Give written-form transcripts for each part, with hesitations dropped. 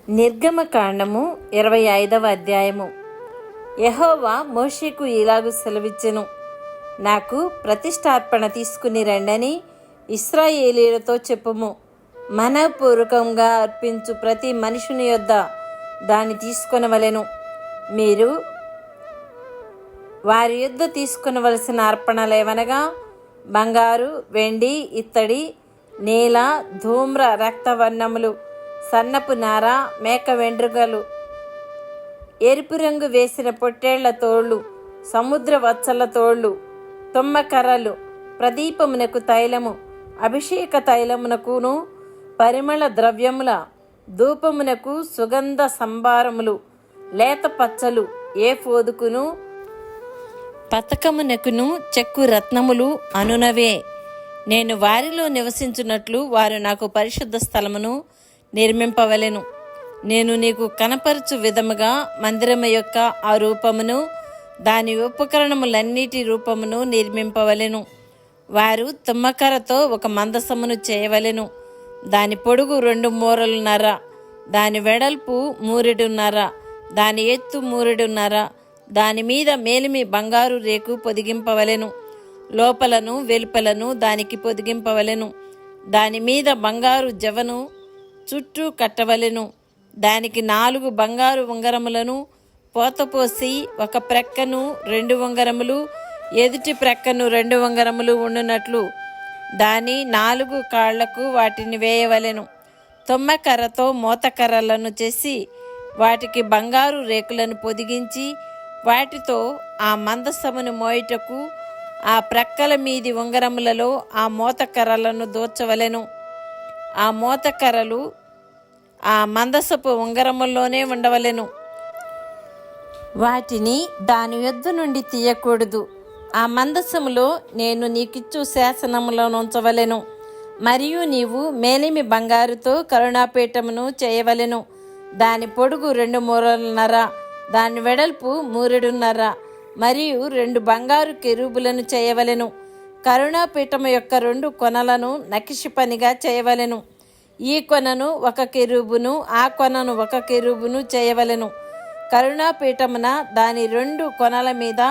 నిర్గమకాండము 25వ అధ్యాయము. యెహోవా మోషేకు ఇలాగు సెలవిచ్చెను, నాకు ప్రతిష్ఠార్పణ తీసుకుని రండని ఇశ్రాయేలీయులతో చెప్పుము. మనఃపూర్వకంగా అర్పించు ప్రతి మనుషుని యొద్ద దాన్ని తీసుకొనవలెను. మీరు వారి యొద్ద తీసుకొనవలసిన అర్పణలేవనగా బంగారు, వెండి, ఇత్తడి, నీల, ధూమ్ర రక్తవర్ణములు, సన్నపు నార, మేక వెంట్రుకలు, ఎరుపు రంగు వేసిన పొట్టేళ్ల తోళ్ళు, సముద్ర వత్సల తోళ్ళు, తుమ్మకర్రలు, ప్రదీపమునకు తైలము, అభిషేక తైలమునకును పరిమళ ద్రవ్యముల ధూపమునకు సుగంధ సంభారములు, లేత పచ్చలు, ఏఫోదుకును పతకమునకును చెక్కు రత్నములు అనునవే. నేను వారిలో నివసించున్నట్లు వారు నాకు పరిశుద్ధ స్థలమును నిర్మింపవలెను. నేను నీకు కనపరచు విధముగా మందిరము యొక్క ఆ రూపమును దాని ఉపకరణములన్నిటి రూపమును నిర్మింపవలెను. వారు తుమ్మకరతో ఒక మందసమును చేయవలెను. దాని పొడుగు 2 మూరలున్నర, దాని వెడల్పు 3.5, దాని ఎత్తు 3.5. దాని మీద మేలిమి బంగారు రేకు పొదిగింపవలెను. లోపలను వెలుపలను దానికి పొదిగింపవలెను. దాని మీద బంగారు జవను చుట్టూ కట్టవలెను. దానికి 4 బంగారు ఉంగరములను పోతపోసి ఒక ప్రక్కను 2 ఉంగరములు, ఎదుటి ప్రక్కను 2 ఉంగరములు ఉండునట్లు దాని 4 కాళ్లకు వాటిని వేయవలెను. తుమ్మకర్రతో మోతకర్రలను చేసి వాటికి బంగారు రేకులను పొదిగించి వాటితో ఆ మందసమును మోయుటకు ఆ ప్రక్కల మీది ఉంగరములలో ఆ మోతకర్రలను దూర్చవలెను. ఆ మోతకర్రలు ఆ మందసపు ఉంగరముల్లోనే ఉండవలెను. వాటిని దాని యొద్ద నుండి తీయకూడదు. ఆ మందసములో నేను నీకిచ్చు శాసనములను ఉంచవలెను. మరియు నీవు మేలిమి బంగారుతో కరుణాపీఠమును చేయవలెను. దాని పొడుగు 2 మూరలున్నర, దాని వెడల్పు 3.5, మరియు 2 బంగారు కెరూబులను చేయవలెను. కరుణాపీఠము యొక్క 2 కొనలను నకిషి పనిగా చేయవలెను. ఈ కొనను ఒక కెరూబును, ఆ కొనను ఒక కెరూబును చేయవలెను. కరుణాపీఠమున దాని 2 కొనల మీద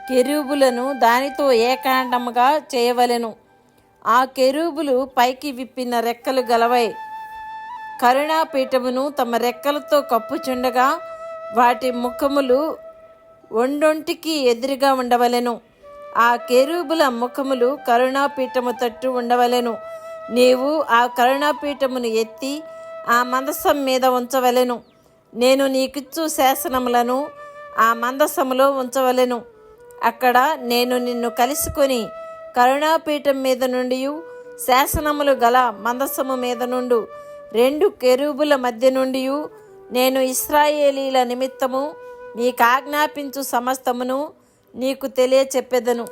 కెరూబులను దానితో ఏకాండముగా చేయవలెను. ఆ కెరూబులు పైకి విప్పిన రెక్కలు గలవై కరుణాపీఠమును తమ రెక్కలతో కప్పుచుండగా వాటి ముఖములు ఒండొంటికి ఎదురుగా ఉండవలెను. ఆ కెరూబుల ముఖములు కరుణాపీఠము తట్టు ఉండవలెను. నీవు ఆ కరుణాపీఠమును ఎత్తి ఆ మందసం మీద ఉంచవలెను. నేను నీకిచ్చు శాసనములను ఆ మందసములో ఉంచవలెను. అక్కడ నేను నిన్ను కలుసుకొని కరుణాపీఠం మీద నుండి శాసనములు గల మందసము మీద నుండి 2 కెరూబుల మధ్య నుండి నేను ఇశ్రాయేలీల నిమిత్తము నీకు ఆజ్ఞాపించు సమస్తమును నీకు తెలియచెప్పెదను.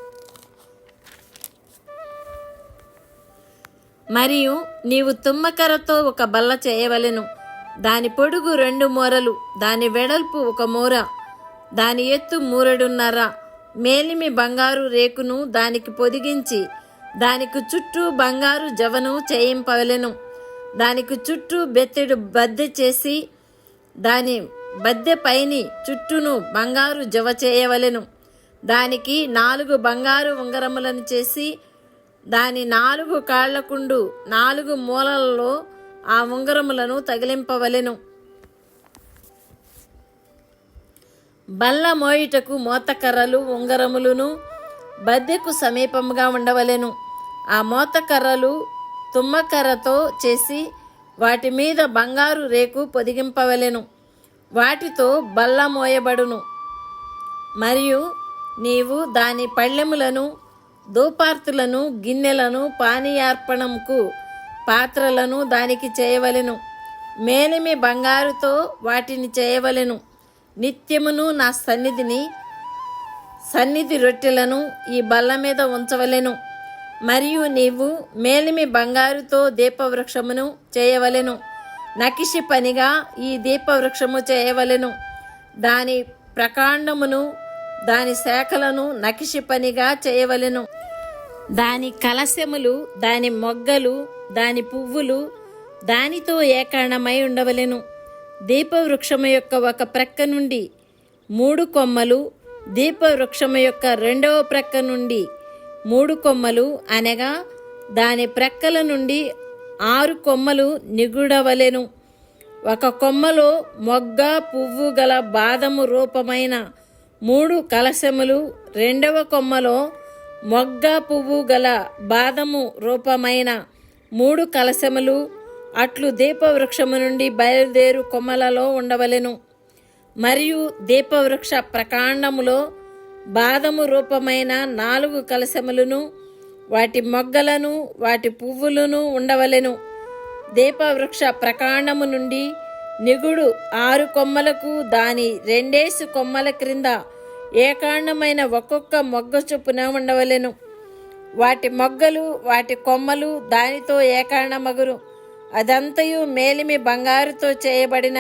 మరియు నీవు తుమ్మకర్రతో ఒక బల్ల చేయవలెను. దాని పొడుగు 2 మూరలు, దాని వెడల్పు 1 మూర, దాని ఎత్తు 3.5. మేలిమి బంగారు రేకును దానికి పొదిగించి దానికి చుట్టూ బంగారు జవను చేయింపవలెను. దానికి చుట్టూ బెత్తెడు బద్దె చేసి దాని బద్దె పైని చుట్టూను బంగారు జవ చేయవలెను. దానికి 4 బంగారు ఉంగరములను చేసి దాని 4 కాళ్లకుండు 4 మూలలలో ఆ ఉంగరములను తగిలింపవలెను. బల్ల మోయుటకు మోతకర్రలు ఉంగరములను బద్దెకు సమీపముగా ఉండవలెను. ఆ మోతకర్రలు తుమ్మకర్రతో చేసి వాటి మీద బంగారు రేకు పొదిగింపవలెను. వాటితో బల్ల మోయబడును. మరియు నీవు దాని పళ్ళెములను, ధూపార్తులను, గిన్నెలను, పానీయార్పణముకు పాత్రలను దానికి చేయవలెను. మేలిమి బంగారుతో వాటిని చేయవలెను. నిత్యమును నా సన్నిధి రొట్టెలను ఈ బల్ల మీద ఉంచవలెను. మరియు నీవు మేలిమి బంగారుతో దీపవృక్షమును చేయవలెను. నకిషి పనిగా ఈ దీపవృక్షము చేయవలెను. దాని ప్రకాండమును దాని శాఖలను నకిషి పనిగా చేయవలెను. దాని కలశములు, దాని మొగ్గలు, దాని పువ్వులు దానితో ఏకాండమై ఉండవలెను. దీపవృక్షము యొక్క ఒక ప్రక్క నుండి 3 కొమ్మలు, దీపవృక్షము యొక్క రెండవ ప్రక్క నుండి 3 కొమ్మలు, అనగా దాని ప్రక్కల నుండి 6 కొమ్మలు నిగుడవలెను. ఒక కొమ్మలో మొగ్గ పువ్వు గల బాదము రూపమైన 3 కలశములు, రెండవ కొమ్మలో మొగ్గ పువ్వు గల బాదము రూపమైన 3 కలశములు అట్లు దీపవృక్షము నుండి బయలుదేరు కొమ్మలలో ఉండవలెను. మరియు దీపవృక్ష ప్రకాండములో బాదము రూపమైన 4 కలశములను, వాటి మొగ్గలను, వాటి పువ్వులను ఉండవలెను. దీపవృక్ష ప్రకాండము నుండి నిగుడు 6 కొమ్మలకు దాని 2 కొమ్మల క్రింద ఏకాండమైన ఒక్కొక్క మొగ్గ చొప్పున ఉండవలెను. వాటి మొగ్గలు, వాటి కొమ్మలు దానితో ఏకాండమగురు. అదంతయు మేలిమి బంగారుతో చేయబడిన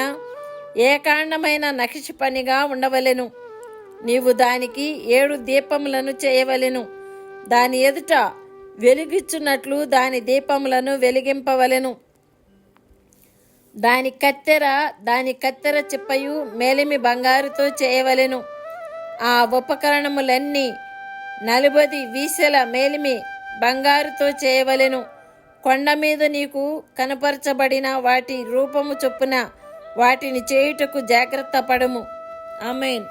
ఏకాండమైన నక్షి పనిగా ఉండవలెను. నీవు దానికి 7 దీపములను చేయవలెను. దాని ఎదుట వెలుగిచ్చున్నట్లు దాని దీపములను వెలిగింపవలెను. దాని కత్తెర చిప్పయు మేలిమి బంగారుతో చేయవలెను. ఆ ఉపకరణములన్నీ 40 వీసెల మేలిమి బంగారుతో చేయవలెను. కొండ మీద నీకు కనపరచబడిన వాటి రూపము చొప్పున వాటిని చేయుటకు జాగ్రత్త పడము. ఆమేన్.